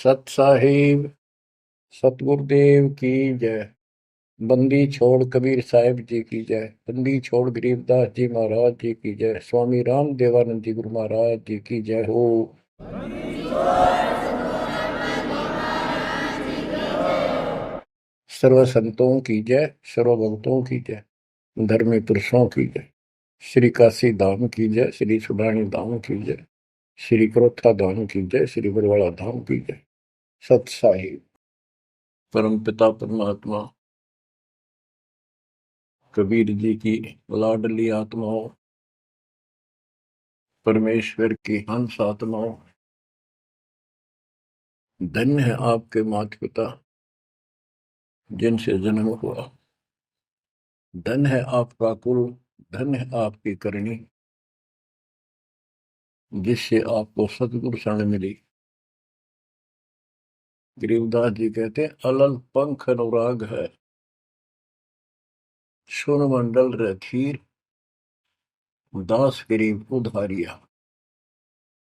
सत साहिब सतगुरुदेव की जय। बंदी छोड़ कबीर साहिब जी की जय। बंदी छोड़ गरीबदास जी महाराज जी की जय। स्वामी राम देवानंद जी गुरु महाराज जी की जय हो। सर्व संतों की जय, सर्व भक्तों की जय, धर्मी पुरुषों की जय। श्री काशी धाम की जय, श्री सुडानी धाम की जय, श्री क्रोथा धाम की जय, श्री बरवाड़ा धाम की जय। सत साहिब परम पिता परमात्मा कबीर जी की लाडली आत्माओं, परमेश्वर की हंस आत्माओं, धन्य है आपके माता पिता जिनसे जन्म हुआ। धन है आपका कुल, धन है आपकी करनी, जिससे आपको सतगुरु शरण मिली। गरीबदास जी कहते हैं, अलल पंख अनुराग है, सुन मंडल रखीर, दास गरीब उधारिया,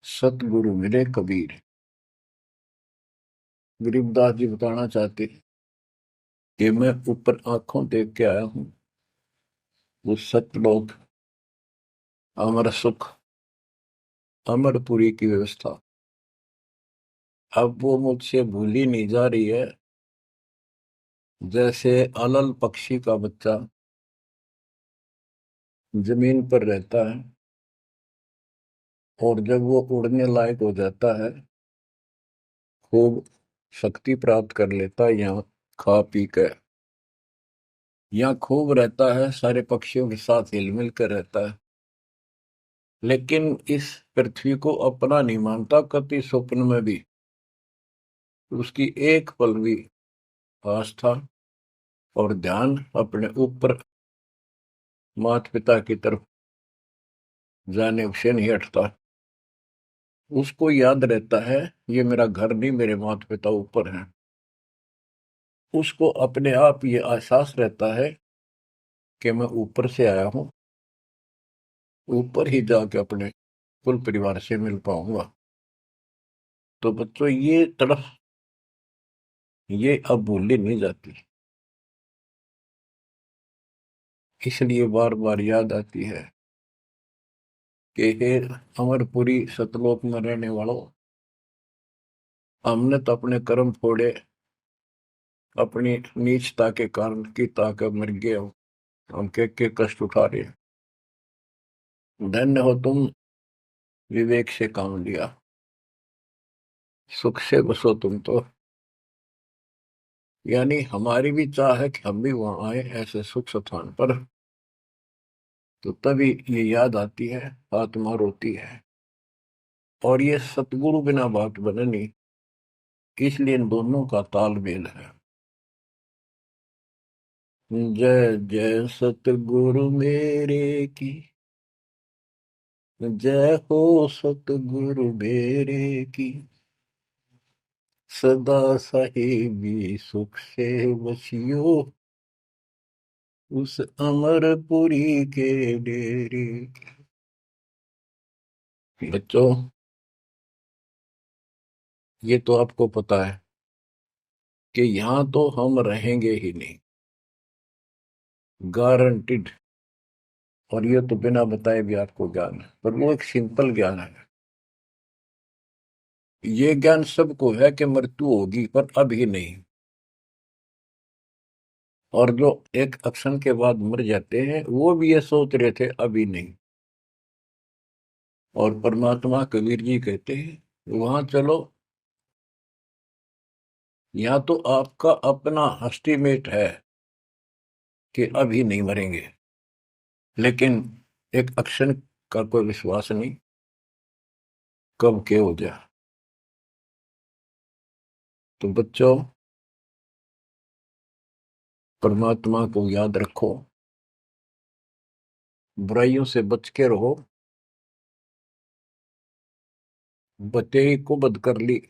सतगुरु मिले कबीर। गरीबदास जी बताना चाहते कि मैं ऊपर आंखों देख के आया हूं वो सतलोक, अमर सुख, अमरपुरी की व्यवस्था। अब वो मुझसे भूली नहीं जा रही है। जैसे अलल पक्षी का बच्चा जमीन पर रहता है और जब वो उड़ने लायक हो जाता है, खूब शक्ति प्राप्त कर लेता है, यहाँ खा पी कर यहाँ खूब रहता है, सारे पक्षियों के साथ हिल मिल कर रहता है, लेकिन इस पृथ्वी को अपना नहीं मानता कति स्वप्न में भी। उसकी एक पल भी आस्था और ध्यान अपने ऊपर माता पिता की तरफ जाने से नहीं हटता। उसको याद रहता है ये मेरा घर नहीं, मेरे माता पिता ऊपर हैं। उसको अपने आप ये एहसास रहता है कि मैं ऊपर से आया हूं, ऊपर ही जाके अपने कुल परिवार से मिल पाऊंगा। तो बच्चों ये तड़फ ये अब भूली नहीं जाती, इसलिए बार बार याद आती है कि हे अमरपुरी सतलोक में रहने वालों, हमने तो अपने कर्म फोड़े, अपनी नीचता के कारण की ताकत मर गए हो, हम के कष्ट उठा रहे हैं। धन्य हो तुम, विवेक से काम लिया, सुख से बसो तुम तो। यानी हमारी भी चाह है कि हम भी वहां आए ऐसे सुख स्थान पर। तो तभी ये याद आती है, आत्मा रोती है। और ये सतगुरु बिना बात बने नहीं, इसलिए इन दोनों का तालमेल है। जय जय सतगुरु मेरे की, जय हो सतगुरु मेरे की, सदा साहिबी सुख से बसियो, उस अमरपुरी के डेरे। बच्चों ये तो आपको पता है कि यहां तो हम रहेंगे ही नहीं, गारंटीड। और ये तो बिना बताए भी आपको ज्ञान है, पर वो एक सिंपल ज्ञान है। ये ज्ञान सबको है कि मृत्यु होगी, पर अभी नहीं। और जो एक क्षण के बाद मर जाते हैं वो भी ये सोच रहे थे अभी नहीं। और परमात्मा कबीर जी कहते हैं वहां चलो, या तो आपका अपना एस्टिमेट है कि अभी नहीं मरेंगे, लेकिन एक क्षण का कोई विश्वास नहीं कब के हो जाए। तो बच्चों परमात्मा को याद रखो, बुराइयों से बच के रहो। बतेरी को बद कर ली,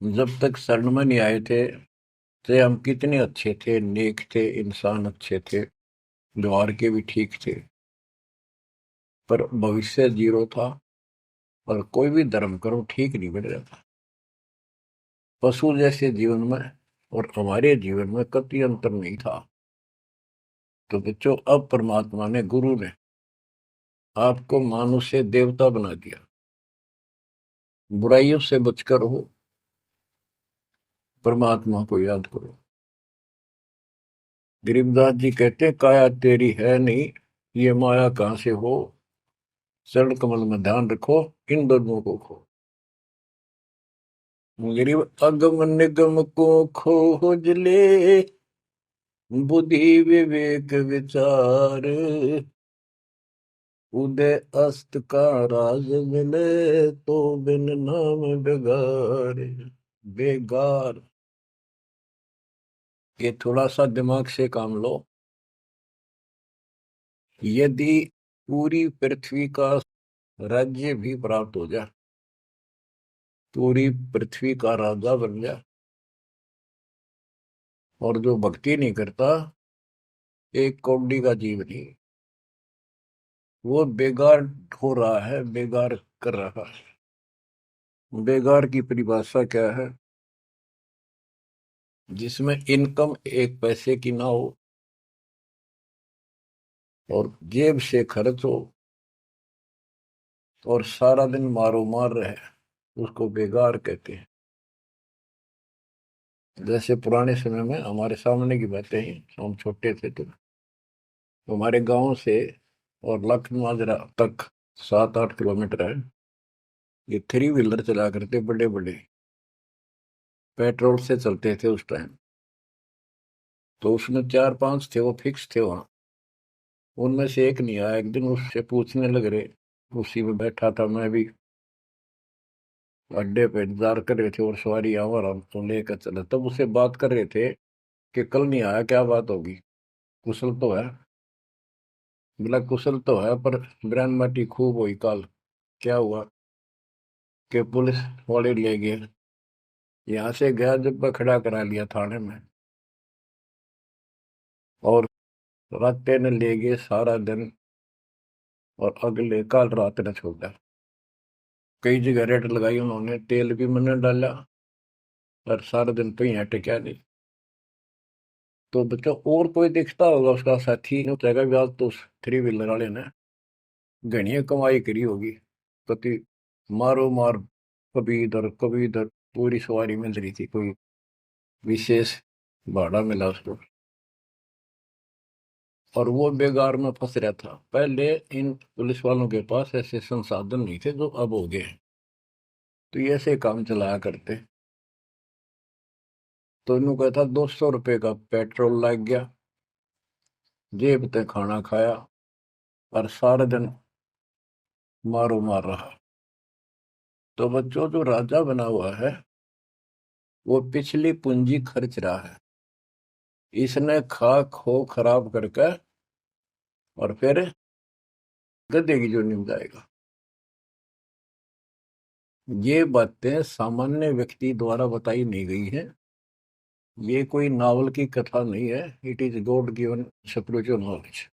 जब तक शरण में नहीं आए थे तो हम कितने अच्छे थे, नेक थे, इंसान अच्छे थे, व्यवहार के भी ठीक थे, पर भविष्य जीरो था। और कोई भी धर्म करो ठीक नहीं बन रहा था। पशु जैसे जीवन में और हमारे जीवन में कतई अंतर नहीं था। तो बच्चों, अब परमात्मा ने, गुरु ने आपको मानुष से देवता बना दिया। बुराइयों से बचकर हो, परमात्मा को याद करो। गरीबदास जी कहते हैं, काया तेरी है नहीं, ये माया कहां से हो, चरण कमल में ध्यान रखो, इन दोनों को खो। गरीब अगम निगम को खोज ले, बुद्धि विवेक विचार, उदय अस्त का राज मिले, तो बिन नाम बेगार। बेगार, ये थोड़ा सा दिमाग से काम लो। यदि पूरी पृथ्वी का राज्य भी प्राप्त हो जाए, पूरी पृथ्वी का राजा बन जाए, और जो भक्ति नहीं करता, एक कौड़ी का जीव नहीं, वो बेगार हो रहा है, बेगार कर रहा है। बेगार की परिभाषा क्या है? जिसमें इनकम एक पैसे की ना हो और जेब से खर्च हो और सारा दिन मारो मार रहे, उसको बेगार कहते हैं। जैसे पुराने समय में, हमारे सामने की बातें हैं, हम छोटे थे तो हमारे गांव से और लखनऊ माजरा तक 7-8 किलोमीटर है। ये 3 व्हीलर चला करते, बड़े बड़े, पेट्रोल से चलते थे उस टाइम। तो उसमें 4-5 थे, वो फिक्स थे वहां। उनमें से एक नहीं आया। एक दिन उससे पूछने लग रहे, उसी में बैठा था मैं भी, अड्डे पे इंतजार कर रहे थे और सवारी आवा रहा तो लेकर चले, तब उससे बात कर रहे थे कि कल नहीं आया, क्या बात होगी, कुशल तो है? बोला कुशल तो है, पर ब्रांड माटी खूब हुई कल। क्या हुआ? कि पुलिस वाले ले गए। यहाँ से गया, जब खड़ा करा लिया थाने में, और रास्ते ने ले गए सारा दिन, और अगले कल रात ने छोड़ा। कई जगह रेट लगाई उन्होंने, तेल भी मैंने डाला, और सारा दिन तो यहाँ टिका नहीं। तो बच्चों, और कोई दिखता होगा उसका साथी ने कहेगा भी आज तो उस 3 व्हीलर वाले ने घनी कमाई करी होगी, कति मारो मार, कभी इधर, पूरी सवारी मिल रही थी, कोई विशेष भाड़ा मिला उसको, और वो बेगार में फंस रहा था। पहले इन पुलिस वालों के पास ऐसे संसाधन नहीं थे जो अब हो गए हैं, तो ये ऐसे काम चलाया करते। तो इन्हों कहता 200 रुपये का पेट्रोल लग गया, जेब ते खाना खाया, और सारा दिन मारो मार रहा। तो बच्चों, जो राजा बना हुआ है, वो पिछली पूंजी खर्च रहा है। इसने खा खो खराब करके और फिर गधे की जोनी में जाएगा। ये बातें सामान्य व्यक्ति द्वारा बताई नहीं गई है, ये कोई नावल की कथा नहीं है। It is God given spiritual knowledge.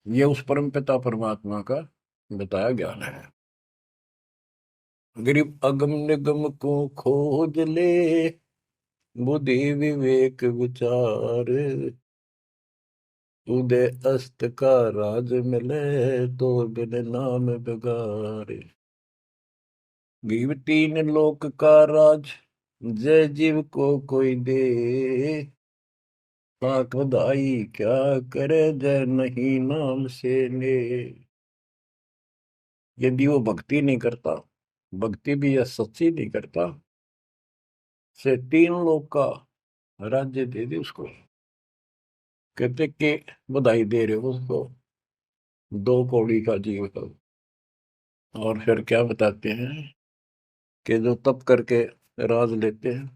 ये उस परम पिता परमात्मा का बताया ज्ञान है। गरीब अगम निगम को खोज ले, बुद्धि विवेक विचार, उदय अस्त का राज मिले, तो बिन नाम बेगार। गरीब तीन लोक का राज, जय जीव को कोई दे, लाख बधाई क्या करे, जय नहीं नाम से ले। यदि वो भक्ति नहीं करता, भक्ति भी या सच्ची नहीं करता, से 3 लोग का राज्य दे दे उसको। कहते कि बधाई दे रहे हो उसको, 2 कौड़ी का जीव का। और फिर क्या बताते हैं कि जो तप करके राज लेते हैं,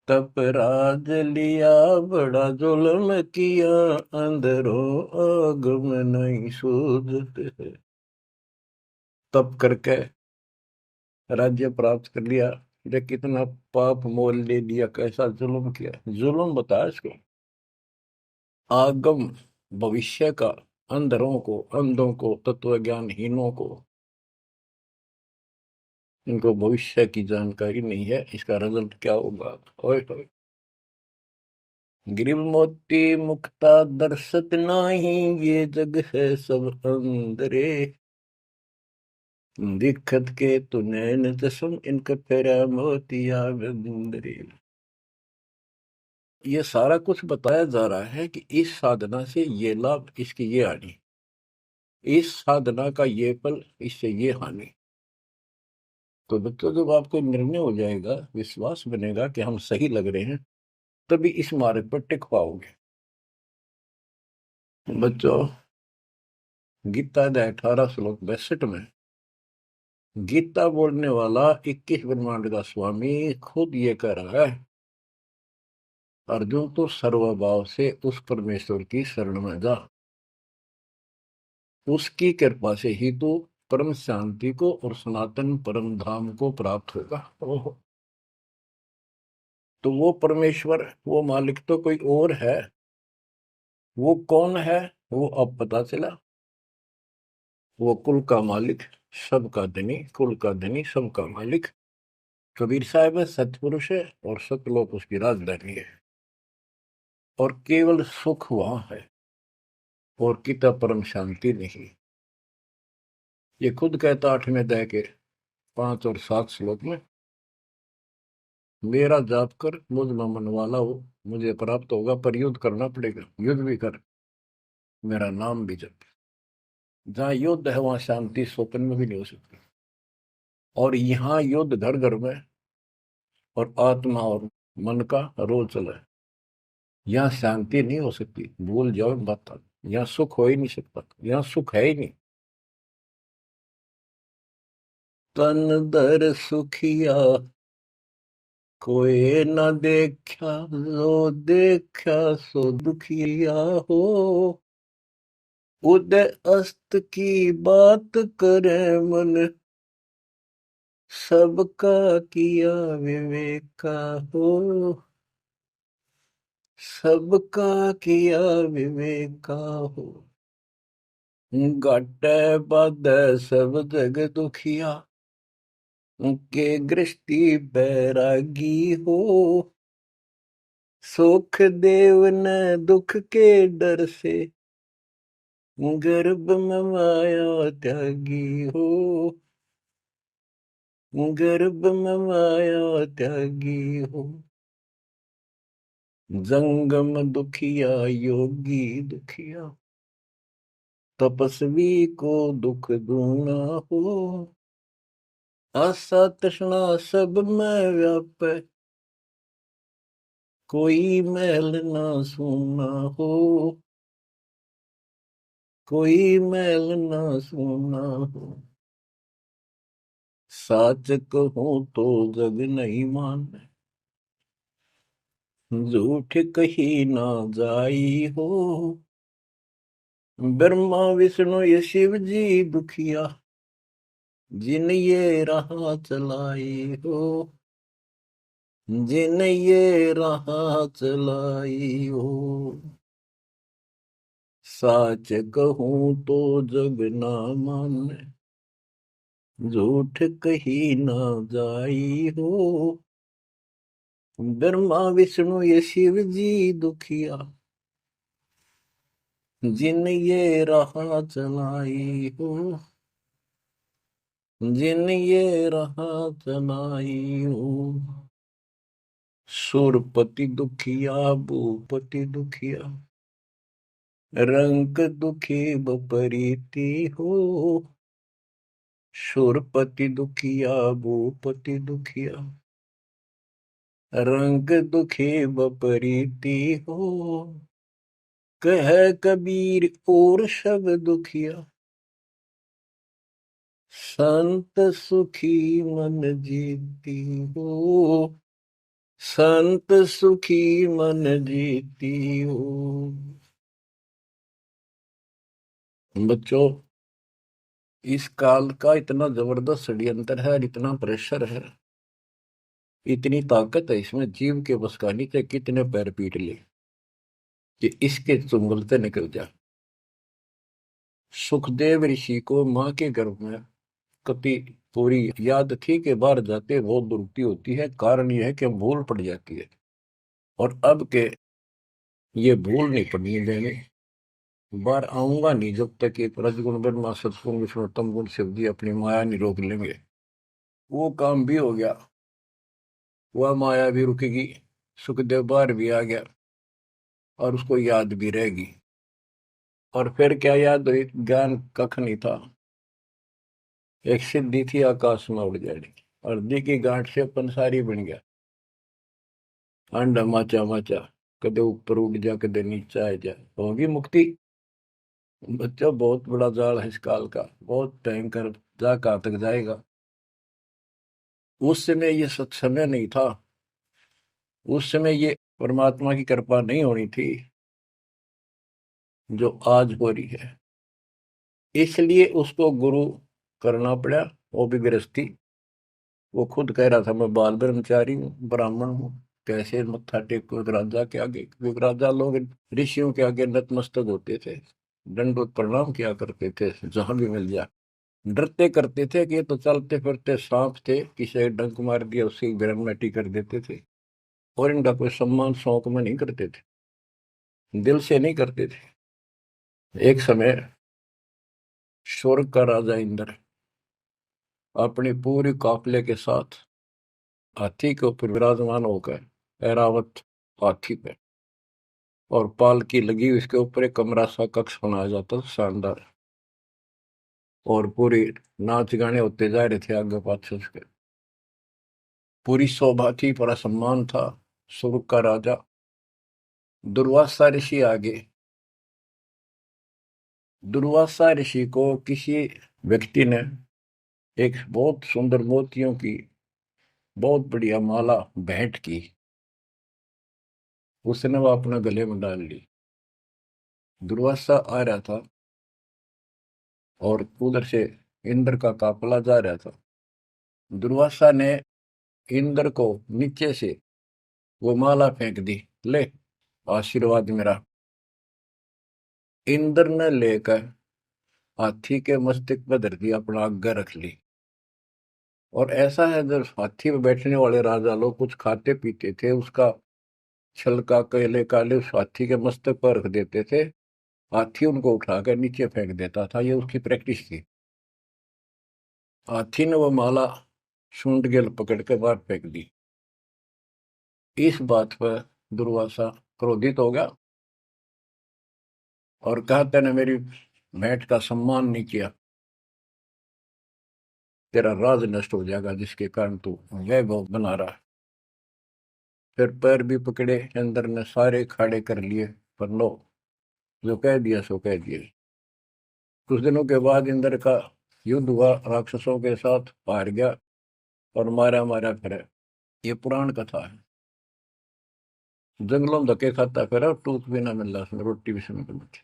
तप राज लिया बड़ा जुल्म किया, अंदरों आग में नहीं सूझते। तप करके राज्य प्राप्त कर लिया, ये कितना पाप मोल ले लिया, कैसा जुल्म किया। जुल्म बताया इसको, आगम भविष्य का, अंधों को, तत्व ज्ञानहीनों को इनको भविष्य की जानकारी नहीं है, इसका रिजल्ट क्या होगा। ओए होए। गिरिव मोती मुक्ता दर्शत नाही, ये जग है सब अंदरे। दिखत के तु नैन चश्म, इनका फेरा मोतिया बिंदरे। ये सारा कुछ बताया जा रहा है कि इस साधना से ये लाभ, इसकी ये हानि, इस साधना का ये फल, इससे ये हानि। तो बच्चों, जब आपको निर्णय हो जाएगा, विश्वास बनेगा कि हम सही लग रहे हैं, तभी इस मार्ग पर टिक पाओगे। बच्चों, गीता अध्याय 18 श्लोक 62 में गीता बोलने वाला 21 ब्रह्मांड का स्वामी खुद ये कह रहा है, अर्जुन तो सर्वभाव से उस परमेश्वर की शरण में जा, उसकी कृपा से ही तो परम शांति को और सनातन परम धाम को प्राप्त होगा। ओहो। तो वो परमेश्वर, वो मालिक तो कोई और है। वो कौन है? वो अब पता चला। वो कुल का मालिक, सबका धनी, कुल का धनी, सबका मालिक कबीर साहब है, सतपुरुष है, और सतलोक उसकी राजधानी है। और केवल सुख वहां है, और किता परम शांति नहीं। ये खुद कहता 8वें अध्याय के 5 और 7 श्लोक में, मेरा जाप कर, मुझ में मन वाला हो, मुझे प्राप्त होगा। पर युद्ध करना पड़ेगा, युद्ध भी कर, मेरा नाम भी जप। जहां युद्ध है वहां शांति स्वप्न में भी नहीं हो सकती। और यहाँ युद्ध घर घर में, और आत्मा और मन का रोल चला है। यहाँ शांति नहीं हो सकती, भूल जाओ बात। यहाँ सुख हो ही नहीं सकता, यहाँ सुख है ही नहीं। तन दर सुखिया कोई न देखा, जो देखा सो दुखिया हो। उदय अस्त की बात करे मन, सबका किया विवेका हो। सबका किया विवेका हो। घट बद सब जग दुखिया, के गृष्टि बैरागी हो। सुख देव न दुख के डर से, गर्भ में माया त्यागी हो। गर्भ में माया त्यागी हो। जंगम दुखिया योगी दुखिया, तपस्वी को दुख दूना हो। आशा तृष्णा सब में व्यापे, कोई मैल ना सूना हो। कोई मैल ना सूना हो। साच कहूं तो जग नहीं माने, झूठ कही ना जाई हो। ब्रह्मा विष्णु ये शिव जी दुखिया, जिन ये राह चलाई हो। जिन ये राह चलाई हो। साच कहूं तो जग ना माने, झूठ कही ना जाई हो। ब्रह्मा विष्णु ये शिव जी दुखिया, जिन ये राह चलाई हो। जिन ये राह चलाई हो। सुरपति दुखिया, भूपति दुखिया, रंग दुखी बपरीति हो। सुरपति दुखिया, भूपति दुखिया, रंग दुखी बपरीति हो। कह कबीर और सब दुखिया, संत सुखी मन जीती हो। संत सुखी मन जीती हो। बच्चों, इस काल का इतना जबरदस्त षड्यंत्र है, इतना प्रेशर है, इतनी ताकत है इसमें, जीव के बस का नहीं थे। कितने पैर पीट लिए कि इसके चुंगलते निकल जा। सुखदेव ऋषि को मां के गर्भ में कति पूरी याद थी कि बाहर जाते बहुत दुरुक्ति होती है, कारण यह है कि भूल पड़ जाती है। और अब के ये भूल नहीं पड़नी देंगे, बाहर आऊंगा नहीं जब तक एक रजगुण ब्रह्मा सतगुण विष्णु तम गुण शिव जी अपनी माया नहीं रोक लेंगे। वो काम भी हो गया, वह माया भी रुकेगी, सुखदेव बाहर भी आ गया और उसको याद भी रहेगी। और फिर क्या याद हुई, ज्ञान कख नहीं था, एक सिद्धि थी आकाश में उड़ जाएगी, और दी की गांठ से पंसारी बन गया, अंडा माचा माचा, कदे ऊपर उड़ जा कदे नीचे आ जा, होगी मुक्ति। बच्चा बहुत बड़ा जाल है इस काल का, बहुत भयंकर, जा कहां तक जाएगा। उस समय ये सत्समय नहीं था, उस समय ये परमात्मा की कृपा नहीं होनी थी जो आज हो रही है। इसलिए उसको गुरु करना पड़ा, वो भी गृहस्थी। वो खुद कह रहा था मैं बाल ब्रह्मचारी हूँ, ब्राह्मण हूँ, कैसे मत्था टेको एक राजा के आगे, क्योंकि राजा लोग ऋषियों के आगे नतमस्तक होते थे, दंडवत प्रणाम किया करते थे जहां भी मिल जाए। डरते करते थे कि ये तो चलते फिरते सांप थे, किसी एक डंक मार दिया उसकी ग्रहण कर देते थे। और इनका कोई सम्मान शौक में नहीं करते थे, दिल से नहीं करते थे। एक समय स्वर्ग का राजा इंद्र अपनी पूरी काफिले के साथ हाथी के ऊपर विराजमान होकर, ऐरावत हाथी पे, और पालकी लगी उसके ऊपर एक कमरा सा कक्ष बनाया जाता था शानदार, और पूरी नाच गाने होते जा रहे थे आगे पाछे उसके, पूरी शोभा थी, पूरा सम्मान था। स्वर्ग का राजा दुर्वासा ऋषि आगे, दुर्वासा ऋषि को किसी व्यक्ति ने एक बहुत सुंदर मोतियों की बहुत बढ़िया माला भेंट की, उसने वो अपने गले में डाल ली। दुर्वासा आ रहा था और उधर से इंद्र का काफिला जा रहा था। दुर्वासा ने इंद्र को नीचे से वो माला फेंक दी, ले आशीर्वाद मेरा। इंद्र ने लेकर हाथी के मस्तक पर धर दी, अपना आज्ञा रख ली। और ऐसा है, जब हाथी में बैठने वाले राजा लोग कुछ खाते पीते थे, उसका छलका केले काले उस हाथी के मस्तक पर रख देते थे, हाथी उनको उठाकर नीचे फेंक देता था, ये उसकी प्रैक्टिस थी। हाथी ने वो माला सूंड गेल पकड़ के बाहर फेंक दी। इस बात पर दुर्वासा क्रोधित हो गया और कहा तेने मेरी भेंट का सम्मान नहीं किया, तेरा राज नष्ट हो जाएगा जिसके कारण तू वैभव बना रहा है। फिर पैर भी पकड़े, अंदर ने सारे खड़े कर लिए, पर लो, जो कह दिया सो कह दिया। कुछ दिनों के बाद इंद्र का युद्ध हुआ, राक्षसों के साथ हार गया और मारा मारा फिरे। ये पुराण कथा है। जंगलों में धक्के खाता फिरा और टूक भी ना मिल रहा उसमें, रोटी भी समय पर।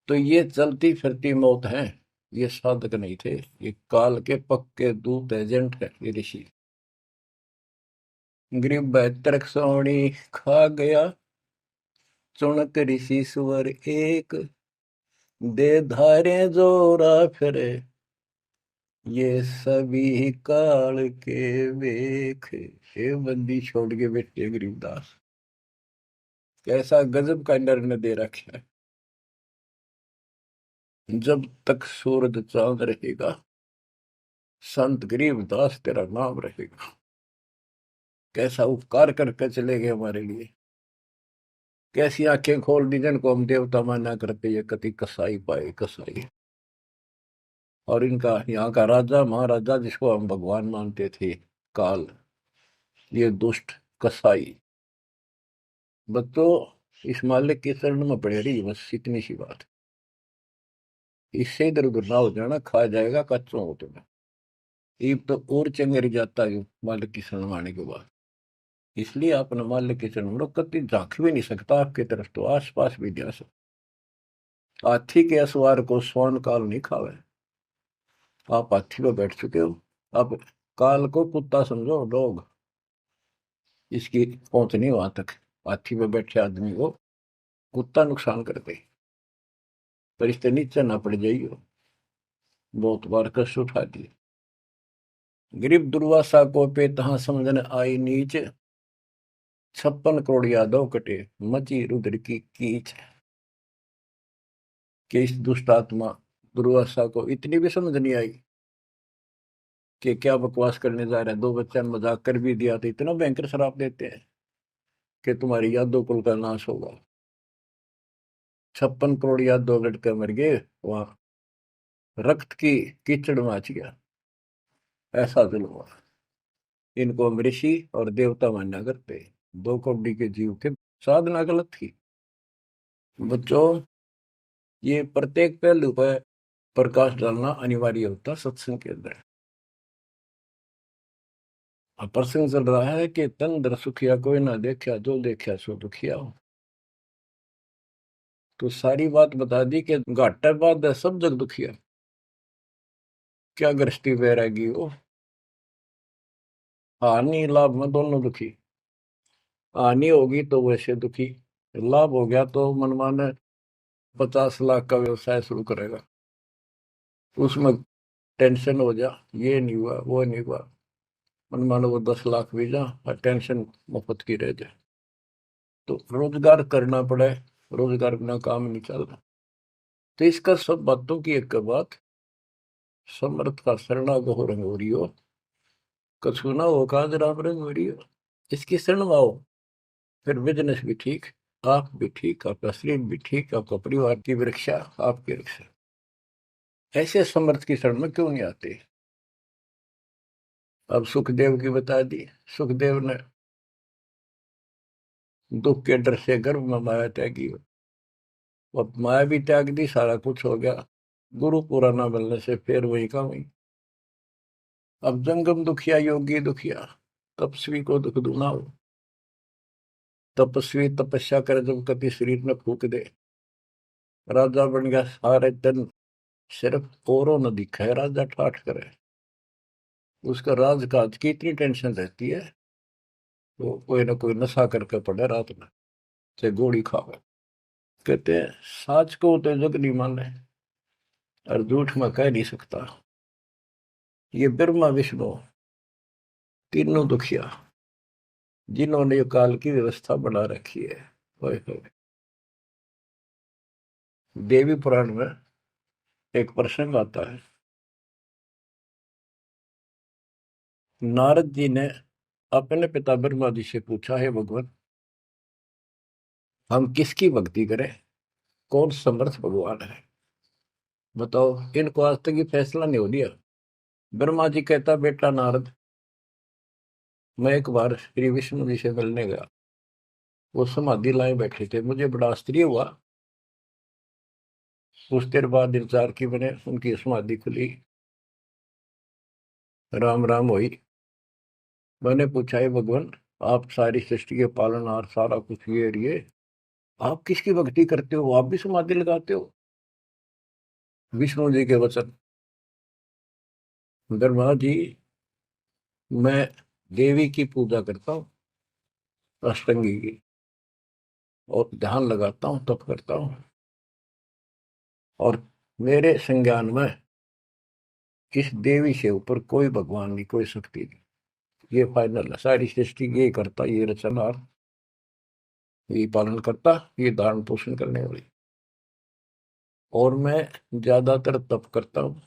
तो ये चलती फिरती मौत है, ये साधक नहीं थे, ये काल के पक्के दूत एजेंट है ये ऋषि। गरीब बहत्तर सोनी खा गया, चुनक ऋषि सुवर एक, दे धारे जोरा फिरे, ये सभी काल के वेख। हे बंदी छोड़ के बैठे गरीबदास, कैसा गजब का निर्णय दे रखा है। जब तक सूरज चांद रहेगा, संत गरीबदास तेरा नाम रहेगा। कैसा उपकार करके चले गए हमारे लिए, कैसी आंखें खोल दी जिनको हम देवता माना करते, ये कति कसाई पाए कसाई। और इनका यहाँ का राजा महाराजा जिसको हम भगवान मानते थे, काल, ये दुष्ट कसाई। बच्चों इस मालिक के चरण में पड़े रही, बस इतनी सी बात। इससे इधर उधर ना हो जाना, खा जाएगा कच्चों हो तुम्हें। ईब तो और चंगेरी जाता है मालिक की शरण आने के बाद। इसलिए अपने मालिक के चरण में कति झांक भी नहीं सकता आपकी तरफ, तो आस पास भी जा सकता। हाथी के असवार को स्वर्ण काल नहीं खावे, आप हाथी पर बैठ चुके हो, अब काल को कुत्ता समझो लोग, इसकी पहुंच नहीं वहां तक। हाथी पर बैठे आदमी को कुत्ता नुकसान कर दे, पर इससे नीचे ना पड़ जाइयो। बहुत बार कष्ट उठा दिए। गरीब दुर्वासा को पे तहां समझन आई नीच, 56 करोड़ यादव कटे, मची रुद्र की कीच। कि इस दुष्ट आत्मा दुर्वासा को इतनी भी समझ नहीं आई कि क्या बकवास करने जा रहे हैं। 2 बच्चा ने मजाक कर भी दिया तो इतना भयंकर श्राप देते हैं कि तुम्हारी यादव कुल का नाश होगा। 56 करोड़ यादव लड़के मर गए, वहां रक्त की कीचड़ मच गया। ऐसा जुल्म हुआ। इनको हम ऋषि और देवता माना करते। 2 कौड़ी के जीव थे, साधना गलत थी। बच्चों, ये प्रत्येक पहलू पर प्रकाश डालना अनिवार्य होता सत्संग के अंदर। अब प्रसंग चल रहा है कि तन दर सुखिया कोई ना देखा, जो देखा सो दुखिया हो। तो सारी बात बता दी कि घाटा बाद है सब जग दुखिया। क्या गृष्टि वैरागी हो, हानि लाभ में दोनों दुखी। हानि होगी तो वैसे दुखी, लाभ हो गया तो मनमाने 50 लाख का व्यवसाय शुरू करेगा, उसमें टेंशन हो जा, ये नहीं हुआ वो नहीं हुआ। मनमाने वो 10 लाख भी जा और टेंशन मुफ्त की रह जाए। तो रोजगार करना पड़े, रोजगार बिना काम नहीं चल रहा। तो इसका सब बातों की एक बात, समर्थ का शरणा गो रंग हो रही हो, कछु ना हो काज राम रंग हो रही हो। इसकी शरण में आओ, फिर बिजनेस भी ठीक, आप भी ठीक, आपका शरीर भी ठीक, आपका परिवार की रक्षा, आपकी रक्षा। ऐसे समर्थ की शरण में क्यों नहीं आते। अब सुखदेव की बता दी। सुखदेव ने दुख के डर से गर्भ में माया त्यागी, अब माया भी त्याग दी, सारा कुछ हो गया। गुरु पूरा ना मिलने से फिर वही का वही। अब जंगम दुखिया योगी दुखिया, तपस्वी को दुख दूना हो। तपस्वी तपस्या करे जब कभी शरीर में फूक दे, राजा बन गया सारे दिन, सिर्फ औरों न दिखा है राजा ठाठ करे। उसका राजकाज की इतनी टेंशन रहती है, वो कोई ना कोई नशा करके पड़े रात में, चाहे गोली खावे। कहते हैं साच को तो जग नहीं माने और झूठ में कह नहीं सकता। ये ब्रह्मा विष्णु तीनों दुखिया, जिन्होंने ये काल की व्यवस्था बना रखी है। होए होए। देवी पुराण में एक प्रसंग आता है। नारद जी ने अपने पिता ब्रह्मा जी से पूछा, है भगवान, हम किसकी भक्ति करें, कौन समर्थ भगवान है, बताओ। इनको आज तक ये फैसला नहीं हो दिया। ब्रह्मा जी कहता, बेटा नारद, मैं एक बार श्री विष्णु जी से मिलने गया। वो समाधि लाए बैठे थे, मुझे बड़ा आश्चर्य हुआ। कुछ देर बाद इंतजार की मैंने, उनकी समाधि खुली, राम राम हुई। मैंने पूछा, है भगवान, आप सारी सृष्टि के पालनहार, सारा कुछ ये आप किसकी भक्ति करते हो, आप भी समाधि लगाते हो। विष्णु जी के वचन, ब्रह्मा जी, मैं देवी की पूजा करता हूँ, अष्टंगी की, और ध्यान लगाता हूँ, तप करता हूँ, और मेरे संज्ञान में इस देवी से ऊपर कोई भगवान नहीं, कोई शक्ति नहीं। ये फाइनल है, सारी सृष्टि ये करता, ये रचनहार, ये पालन करता, ये धारण पोषण करने वाली। और मैं ज्यादातर तप करता हूँ,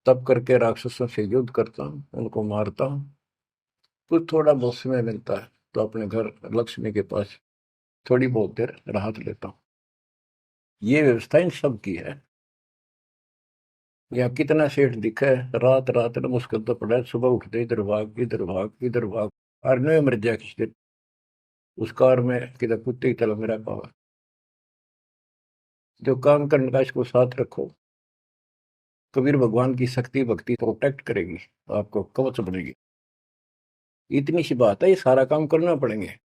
तप करके राक्षसों से युद्ध करता हूँ, उनको मारता हूँ। कुछ थोड़ा बहुत समय मिलता है तो अपने घर लक्ष्मी के पास थोड़ी बहुत देर राहत लेता हूँ। ये व्यवस्था इन सब की है। या कितना सेठ दिखा है, रात रात में मुश्किल तो पड़ा है, सुबह उठते इधर भाग इधर भाग इधर भाग, और नहीं मर जाए किसी दिन उस कार में, किधर कुत्ते की तरह मेरा पावा। जो काम करने का इसको साथ रखो, कबीर भगवान की शक्ति भक्ति प्रोटेक्ट करेगी, आपको कवच बनेगी। इतनी सी बात है, ये सारा काम करना पड़ेंगे,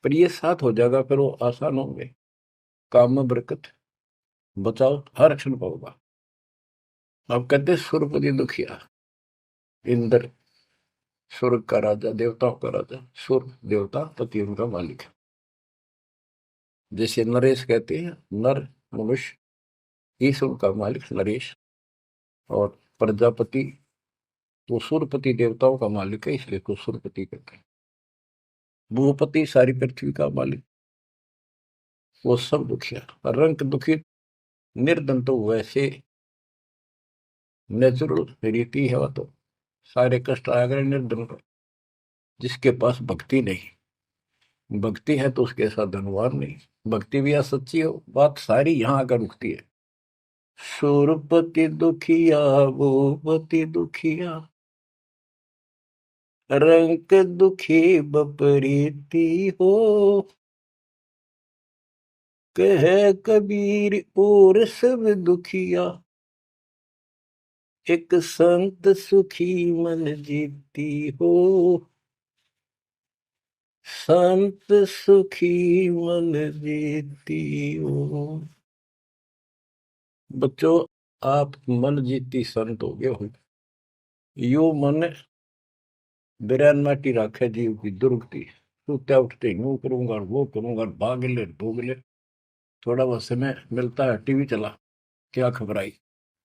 पर ये साथ हो जाएगा, फिर वो आसान होंगे। काम में बरकत, बचाओ हर क्षण पाओगा। अब कहते सुरपति दुखिया, इंद्र स्वर्ग का राजा, देवताओं का राजा, सुर देवता पति उनका मालिक है। जैसे नरेश कहते हैं, नर मनुष्य, ईश उनका मालिक नरेश। और प्रजापति तो सूर्यपति देवताओं का मालिक है, इसलिए तो सूर्यपति कहते हैं। भूपति सारी पृथ्वी का मालिक, वो सब दुखिया। रंग दुखी निर्धन तो वैसे नेचुरल रीति है, वह तो सारे कष्ट आ गए निर्धन को। जिसके पास भक्ति नहीं, भक्ति है तो उसके साथ धनवान नहीं, भक्ति भी सच्ची हो, बात सारी यहाँ आकर रुकती है। सूरपति दुखिया भूपति दुखिया, रंग दुखी बपरीती हो, कह कबीर और सब दुखिया, एक संत सुखी मन जीती हो, संत सुखी मन जीती हो। बच्चों, आप मन जीती संत हो गए हो। यो मन बिरैन माटी राखे जीव की दुर्गति, सुत्या उठते यूं करूंगा वो करूंगा, भाग ले भोग ले, थोड़ा बहुत समय मिलता है टीवी चला, क्या खबर आई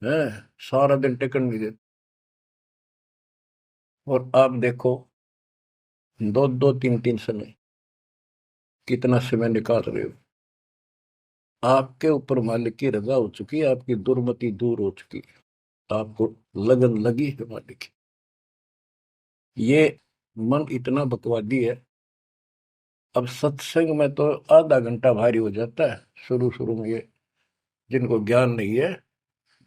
है, सारा दिन टिकन नहीं देते। और आप देखो, दो दो तीन तीन समय कितना समय निकाल रहे हो। आपके ऊपर मालिक की रजा हो चुकी है, आपकी दुर्मति दूर हो चुकी है, आपको लगन लगी है मालिक की। ये मन इतना बकवादी है। अब सत्संग में तो आधा घंटा भारी हो जाता है शुरू शुरू में, ये जिनको ज्ञान नहीं है,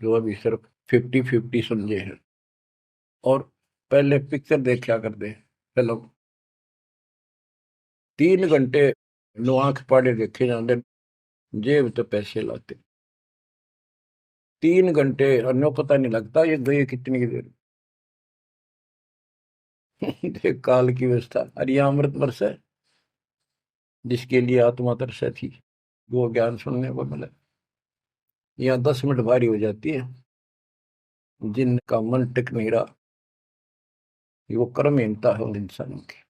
जो अभी सिर्फ 50-50 समझे हैं, और पहले पिक्चर देखा करते फिल्म, 3 घंटे नो आंख पाड़े देखे जाते, जेब तो पैसे लाते, 3 घंटे अन्यों पता नहीं लगता ये गए कितनी देर। देख काल की व्यवस्था। अरे ये अमृत वर्ष है, जिसके लिए आत्मा तरसे थी, वो ज्ञान सुनने को मिला। यहाँ 10 मिनट भारी हो जाती है, जिनका मन टिक नहीं रहा, वो कर्महीनता है उन इंसानों की।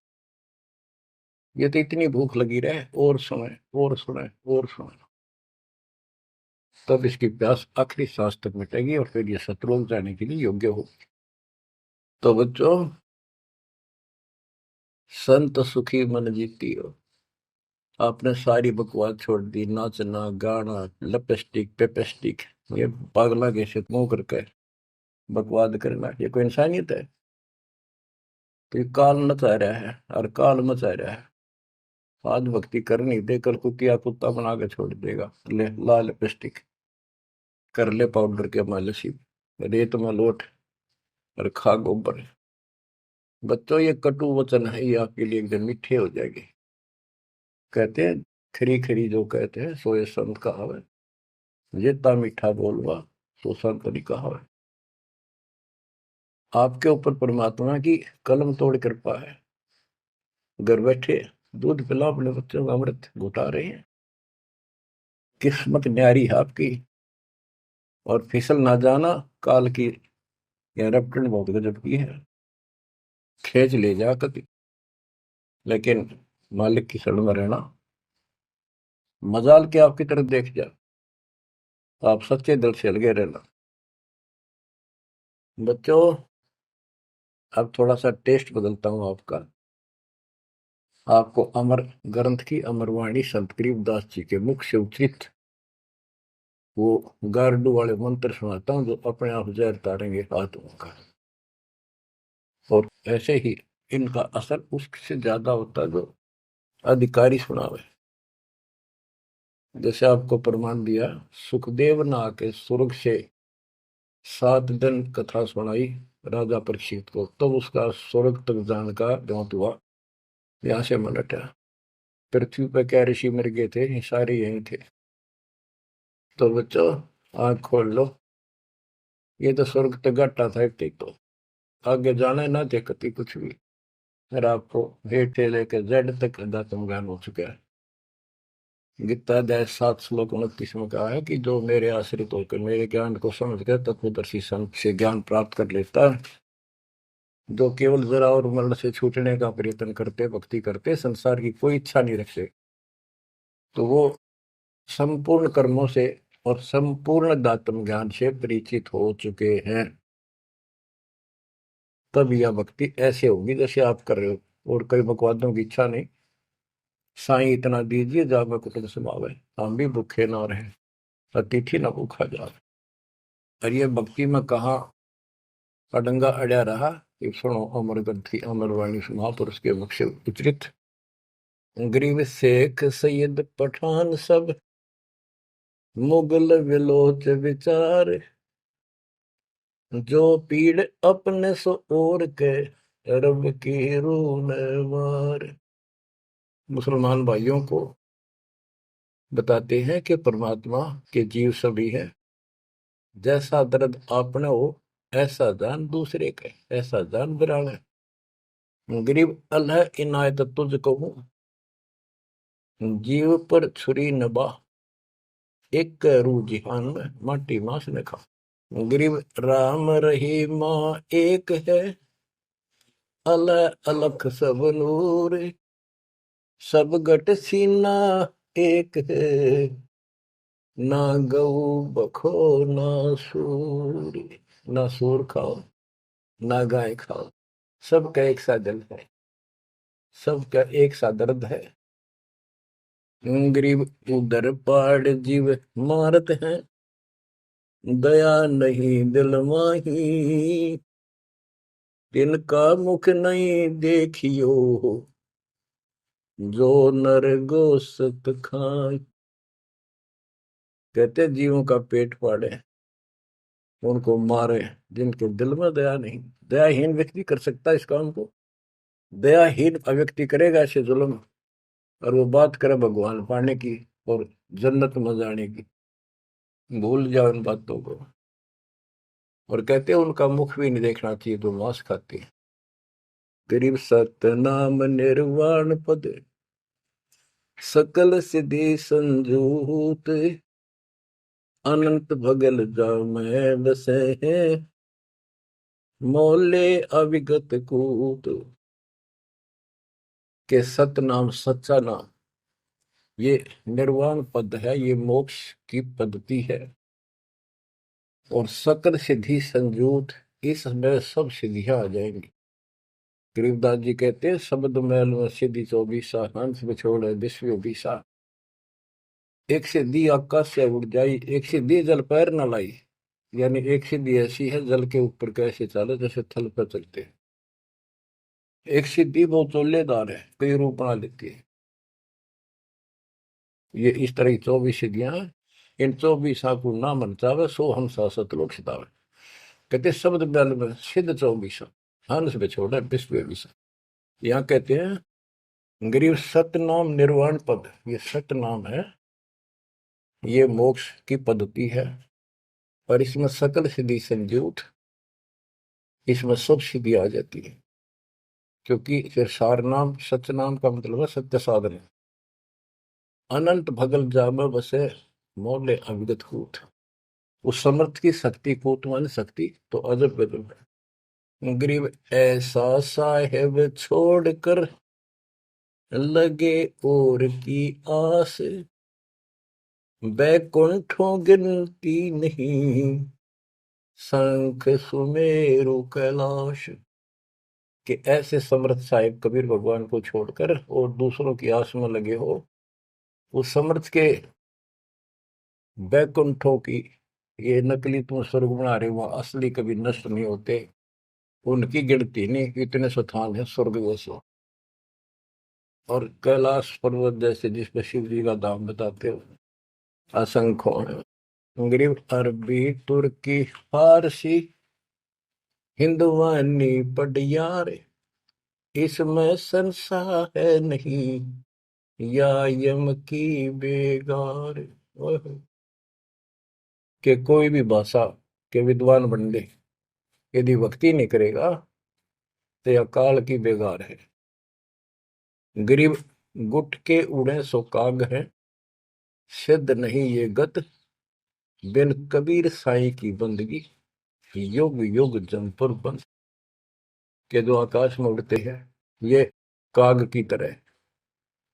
ये तो इतनी भूख लगी रहे, और सुने और सुने और सुने, तब इसकी प्यास आखिरी सांस तक मिटेगी और फिर ये शत्रुओं जाने के लिए योग्य होगी। तो बच्चों, संत सुखी मन जीती हो। आपने सारी बकवास छोड़ दी, नाचना गाना लिपस्टिक पेपेस्टिक, ये पागला कैसे मुंह करके बकवाद करना, ये कोई इंसानियत है? तो ये काल मचा रहा है और काल मचा रहा है। आज भक्ति करनी दे, कल कुतिया कुत्ता बना के छोड़ देगा। ले ला लिपस्टिक, कर ले पाउडर के मालिश, रेत में लोट और खा गोबर। बच्चों, ये कटु वचन है, ये आपके लिए एकदम मीठे हो जाएंगे। कहते हैं खरी खरी जो कहते हैं सो ये संत कहावे, जितना मीठा बोलवा सो संत नहीं कहावे। आपके ऊपर परमात्मा की कलम तोड़ कृपा है। घर बैठे दूध पिलाओ अपने बच्चों का, अमृत घुटा रहे हैं। किस्मत न्यारी है आपकी। और फिसल ना जाना, काल की या रपटन बहुत गजब की है, खेच ले जा कभी, लेकिन मालिक की शरण में रहना। मजाल के आपकी तरफ देख जा, आप सच्चे दिल से लगे रहना। बच्चों, अब थोड़ा सा टेस्ट बदलता हूं आपका। आपको अमर ग्रंथ की अमरवाणी संत गरीबदास जी के मुख से उच्चरित वो गारडू वाले मंत्र सुनाता हूँ, जो अपने आप जहर तारेंगे आत्मा का। और ऐसे ही इनका असर उससे ज्यादा होता है जो अधिकारी सुनावे। जैसे आपको प्रमाण दिया, सुखदेव ना के स्वर्ग से 7 दिन कथा सुनाई राजा परीक्षित को, तब उसका स्वर्ग तक जाने का ज्ञात हुआ, यहाँ से मन हटा। पृथ्वी पर क्या ऋषि मर गए थे, ये सारे यही थे। तो बच्चों, आंख खोल लो, ये तो स्वर्ग तक घाटा था एक तो, आगे जाना ना थे कति कुछ भी। फिर आपको हेठ से लेकर जेड तक अध्यात्म ज्ञान हो चुका है। गीता अध्याय 7 श्लोक 29 में कहा है कि जो मेरे आश्रित होकर मेरे ज्ञान को समझ कर तत्वदर्शी संत से ज्ञान प्राप्त कर लेता है, जो केवल जरा और मरण से छूटने का प्रयत्न करते, भक्ति करते, संसार की कोई इच्छा नहीं रखते, तो वो संपूर्ण कर्मों से और संपूर्ण दातम ज्ञान से परिचित हो चुके हैं। तब यह भक्ति ऐसे होगी जैसे आप कर रहे हो, और कई बकवादों की इच्छा नहीं। साईं इतना दीजिए जाग कुटुंब समावे, हम भी भूखे ना रहे, अतिथि न भूखा जावे। और ये भक्ति में कहा अडंगा अड़या रहा, ये सुनो अमर ग्रंथी अमर वाणी महापुरुष के मुख से उच्चरित। गरीब शेख सैयद पठान सब मुगल विलोच विचार, जो पीड़ अपने सो और के रब की रून वार। मुसलमान भाइयों को बताते हैं कि परमात्मा के जीव सभी हैं, जैसा दर्द आपने हो ऐसा जान दूसरे के, ऐसा जान बिराने। गरीब अल्लाह इनायत तुझको हूं, जीव पर छुरी नबा, एक रू जिहान में माटी मांस ने खा। गरीब राम रहीम एक है, अल्लाह अलख सब नूर, सब गट सीना एक है, ना गऊ बखो ना सूर। ना सूर खाओ ना गाय खाओ, सबका एक सा दिल है, सबका एक सा दर्द है। गरीब उधर पाड़ जीव मारत हैं, दया नहीं दिल माही, तिनका मुख नहीं देखियो, जो नर गोसत खाए। कहते जीवों का पेट फाड़े, उनको मारे, जिनके दिल में दया नहीं। दयाहीन व्यक्ति कर सकता है इस काम को। दयाहीन व्यक्ति करेगा ऐसे जुल्म, और वो बात करे भगवान पाने की और जन्नत में जाने की, भूल जाओ इन बातों को। और कहते हैं उनका मुख भी नहीं देखना चाहिए तो मांस खाते हैं। गरीब सतनाम निर्वाण पद, सकल सिद्धि संजूत, अनंत भगल जामे बसे हैं, मोले अविगत कूत। के सतनाम सच्चा नाम, ये निर्वाण पद है, ये मोक्ष की पद्धति है। और सकल सिद्धि संजूत, इसमें सब सिद्धियां आ जाएंगी। गरीबदास जी कहते हैं शब्द मैल में सिद्धि 24, हंस बिछोड़े विश्व बीसा। एक सिद्धि आकाश से उड़ जाई, एक सिद्धि जल पैर न लाई। यानी एक सिद्धि ऐसी है जल के ऊपर कैसे चले जैसे थल पर चलते हैं। एक सिद्धि बहुत चोलेदार है, कई रूप बना लेती है। ये इस तरह की 24 सिद्धियां हैं। इन 24 को ना मन चावे सो हम सतलोक सितावे। कहते शब्द मैल में सिद्ध 24, हंस बिछोड़े विश्व बीसा। यहाँ कहते हैं गरीब सतनाम निर्वाण पद, ये सतनाम है, ये मोक्ष की पद्धति है। और इसमें सकल सिद्धि संजूत, इसमें सब सिद्धि आ जाती है। क्योंकि फिर सार नाम सतनाम का मतलब है सत्य साधन। अनंत भगल जाम बसे मोले अविगत कूट। उस समर्थ की शक्ति कूट मान शक्ति तो अजब गजब है। गरीब ऐसा साहेब छोड़कर लगे और की आस, बैकुंठों गिनती नहीं, शंख सुमेरु कैलाश। कि ऐसे समर्थ साहिब कबीर भगवान को छोड़कर और दूसरों की आस में लगे हो, उस समर्थ के बैकुंठों की, ये नकली तुम स्वर्ग बना रहे हो, असली कभी नष्ट नहीं होते, उनकी गिनती नहीं, इतने स्थान है स्वर्ग जैसे। और कैलाश पर्वत जैसे जिसपे शिव जी का धाम बताते हो, असंख्य है। गरीब अरबी तुर्की फारसी हिंदुवानी पडियार, इसमें संसार है नहीं, या यम की बेगार। कि कोई भी भाषा के विद्वान बंदे यदि भक्ति नहीं करेगा तो यह काल की बेगार है। गरीब गुट के उड़े सो काग है, सिद्ध नहीं ये गत, बिन कबीर साईं की बंदगी, युग युग जमपुर बंद। के जो आकाश में उड़ते हैं ये काग की तरह,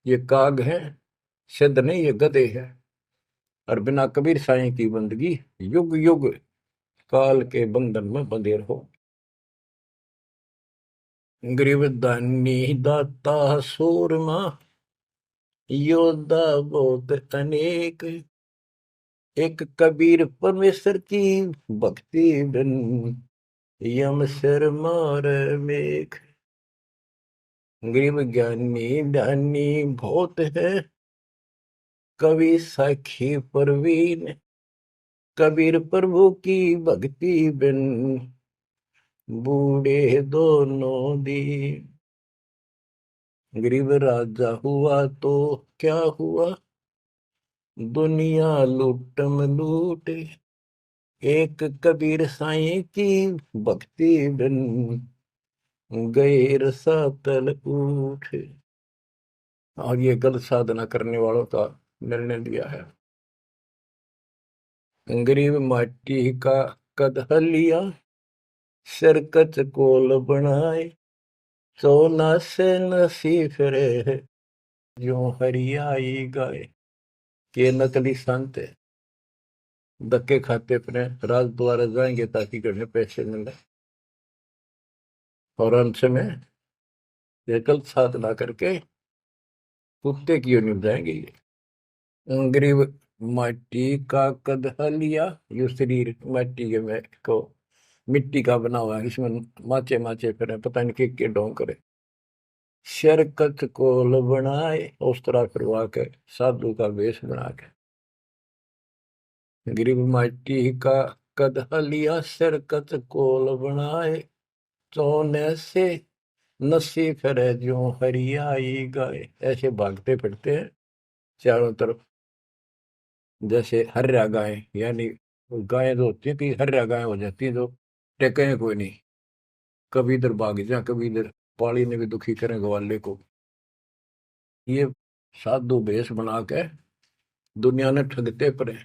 ये काग है, सिद्ध नहीं ये गधे है। और बिना कबीर साईं की बंदगी युग युग काल के बंधन में बंधे रहो। गरीबदानी दाता सूरमा, योद्धा बहुत अनेक। एक कबीर परमेश्वर की भक्ति बिन, यम सिर मार मेघ। गरीब ज्ञानी ध्यानी बहुत है, कवि साखी परवीन। कबीर प्रभु की भक्ति बिन, बूढ़े दोनों दीन। गरीब राजा हुआ तो क्या हुआ, दुनिया लूटम लूट। एक कबीर साईं की भक्ति बिन, गए रसातल उठ। और ये गलत साधना करने वालों का निर्णय दिया है। गरीब माटी का कदह लिया, सिरकत कोल बनाए। सोना से नसी फिरे, जो हरियाई गाय। के नकली संत है, धक्के खाते फिरे, राज द्वारा जाएंगे ताकि घर में पैसे मिले, और अंत में ये गलत साधना करके कुत्ते की ओर निभ जाएंगे ये। गरीब माटी का कदह लिया, यो शरीर माटी के में को मिट्टी का बना हुआ है, इसमें माचे माचे फिरे, पता नहीं के ढोंग करे। शरकत कोल बनाए, उस तरह करवा के साधु का वेश बना के। गरीब माटी का कदह लिया, शरकत कोल बनाए। सोने से नसी फिरे, जो हरियाई गाय। ऐसे भागते फिरते हैं चारों तरफ, जैसे हर्या गाय, यानी गायें जो होती है कि हर्या गाय हो जाती है, जो टेके कोई नहीं, कभी इधर भाग जा कभी इधर। पाली ने भी दुखी करें ग्वाले को। ये साधु भेष बना के दुनिया ने ठगते पड़े।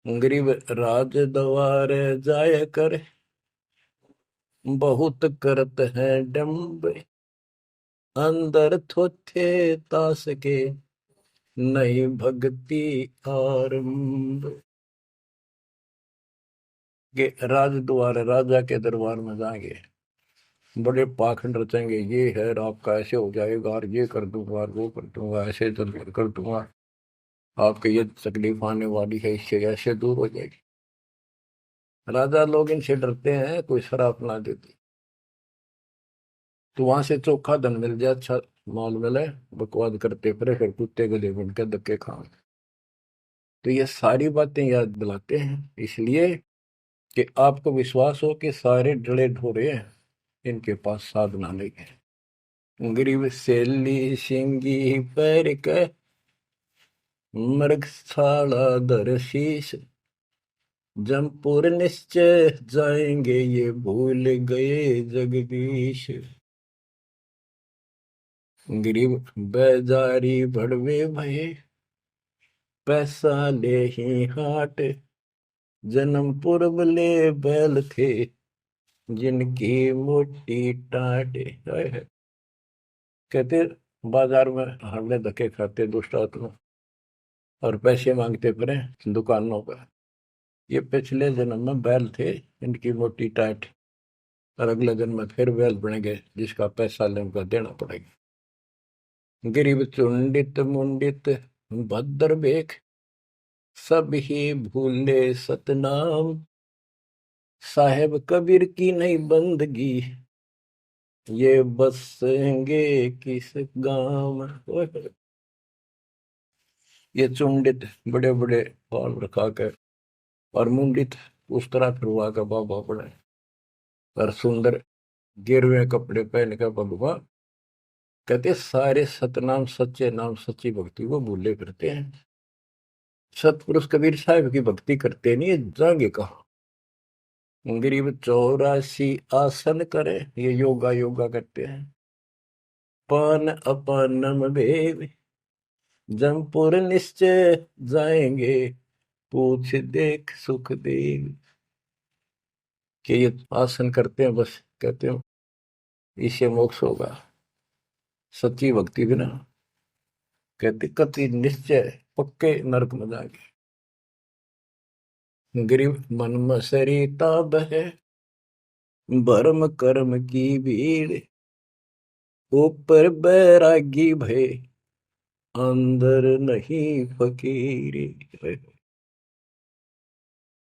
गरीब राज द्वार जाय कर, बहुत करत है डम्ब। अंदर थोथे तास के, नहीं भक्ति आरंभ। के राज द्वार, राजा के दरबार में जाएंगे, बड़े पाखंड रचेंगे। ये है आपका ऐसे हो जाएगा, और ये कर दूंगा, और वो कर दूंगा, ऐसे कर दूंगा, आपके ये तकलीफ आने वाली है, इससे ऐसे दूर हो जाएगी। राजा लोग इनसे डरते हैं, कोई शराब ना देती तो वहां से चोखा धन मिल जाए, अच्छा माल मिले, बकवाद करते फिर कुत्ते गले बन के धक्के खाओ। तो ये सारी बातें याद दिलाते हैं, इसलिए कि आपको विश्वास हो कि सारे डले ढोरे हैं, इनके पास साधना नहीं है। ग्रीव सैली सिंगी पैर के, मृगशाला धर शीश। जमपुर निश्चय जाएंगे, ये भूल गए जगदीश। गरीब बेजारी भड़वे भये, पैसा ले ही हाट। जन्म पूर्व ले बैल थे, जिनकी मोटी टाट। कहते बाजार में हमने धक्के खाते दुष्ट आत्मा, और पैसे मांगते फिरे दुकानों पर। ये पिछले जन्म में बैल थे, इनकी मोटी टाट, और अगले जन्म में फिर बैल बनेंगे, जिसका पैसा ले उनका देना पड़ेगा। गरीब चुंडित मुंडित भद्र बेख, सब ही भूले सतनाम। साहेब कबीर की नहीं बंदगी, ये बसेंगे किस गांव। ये चुंडित, बड़े बड़े बाल रखा कर, और मुंडित उस तरह फिरवा का बाबा पड़े, और सुंदर गिरवे कपड़े पहन कर भगवा। कहते सारे सतनाम, सच्चे नाम, सच्ची भक्ति को भूले करते हैं। सतपुरुष कबीर साहब की भक्ति करते नहीं, जाएंगे कहा। गरीब 84 आसन करे, ये योगा योगा करते हैं। पान अपानम भेव, जमपुर निश्चय जाएंगे, पूछ देख सुखदेव। कि ये आसन करते हैं, बस कहते हो इससे मोक्ष होगा, सच्ची भक्ति बिना कहते कति निश्चय पक्के नरक में जाएंगे। गरीब मन मसरी ताब है, भरम कर्म की भीड़, ऊपर बैरागी भय, अंदर नहीं फकीरी।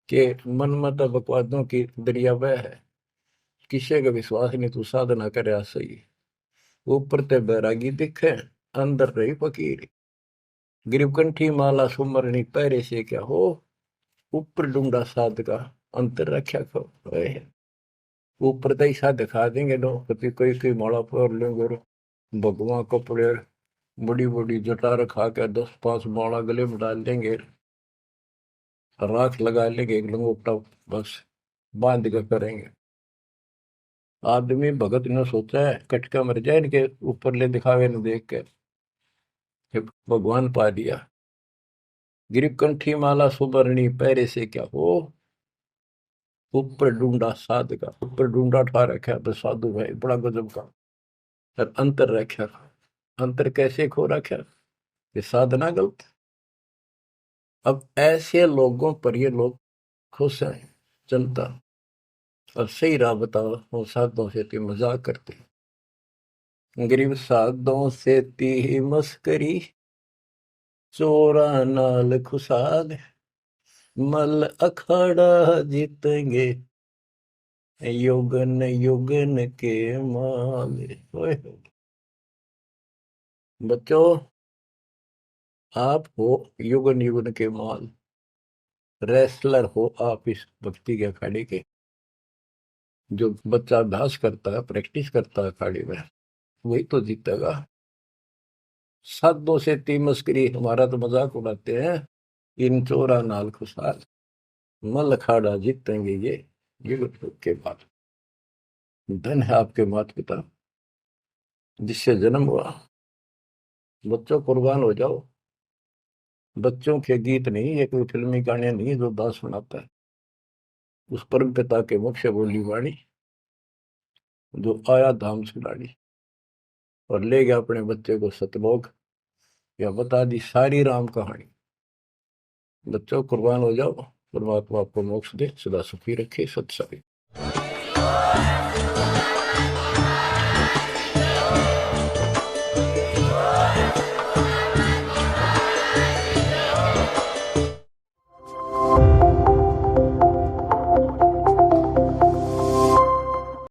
के मन मत बकवादों की दरिया वह है, किसी का विश्वास नहीं तू साधना करे सही। ऊपर ते बैरागी दिखे, अंदर रही फकीरी। गिरकंठी माला सुमरनी पैरे से क्या हो, ऊपर डूंगा साध का, अंतर रक्षा को। ऊपर तो ऐसा दिखा देंगे लोग, कभी कोई कोई माला पर लेंगे और भगवान कपड़े बड़ी बड़ी जटा रखा के 10-5 माला गले में डाल देंगे, राख लगा लेंगे, एक लंगोटा बस बांध कर करेंगे। आदमी भगत ने सोचा है कटका मर जाए इनके ऊपर ले दिखावे न देख के, भगवान पा दिया। गिरकंठी माला सुबरनी पैरे से क्या हो, ऊपर ढूंढा साध का। ऊपर ढूंढा ठा रखा तो साधु भाई बड़ा गजब का। और अंतर रखा, अंतर कैसे खो रखा, ये साधना गलत। अब ऐसे लोगों पर ये लोग खुश हैं जनता, और सही राह बताओ वो साधुओं से ती मजाक करते। गरीब साधुओं से ती मस्करी, चोरा नाल खुशाल, मल अखाड़ा जीतेंगे, युगन युगन के माल। बच्चों आप हो युगन युगन के माल, रेसलर हो आप इस भक्ति के अखाड़े के। जो बच्चा अभ्यास करता है, प्रैक्टिस करता है अखाड़े में, वही तो जीतेगा। साधुओं से ती मस्करी, हमारा तो मजाक उड़ाते हैं, इन चोरा नाल खुशहाल, मल अखाड़ा जीतेंगे ये युग के बाद। धन है आपके माता पिता जिससे जन्म हुआ। बच्चों कुर्बान हो जाओ। बच्चों के गीत नहीं, ये कोई फिल्मी गाने नहीं जो दास सुनाता है। उस परम पिता के मुख से बोली वाणी, जो आया धाम सुनानी और ले गया अपने बच्चे को सतलोक, या बता दी सारी राम कहानी। बच्चों कुर्बान हो जाओ, परमात्मा आपको मोक्ष दे, सदा सुखी रखे। सत्संग।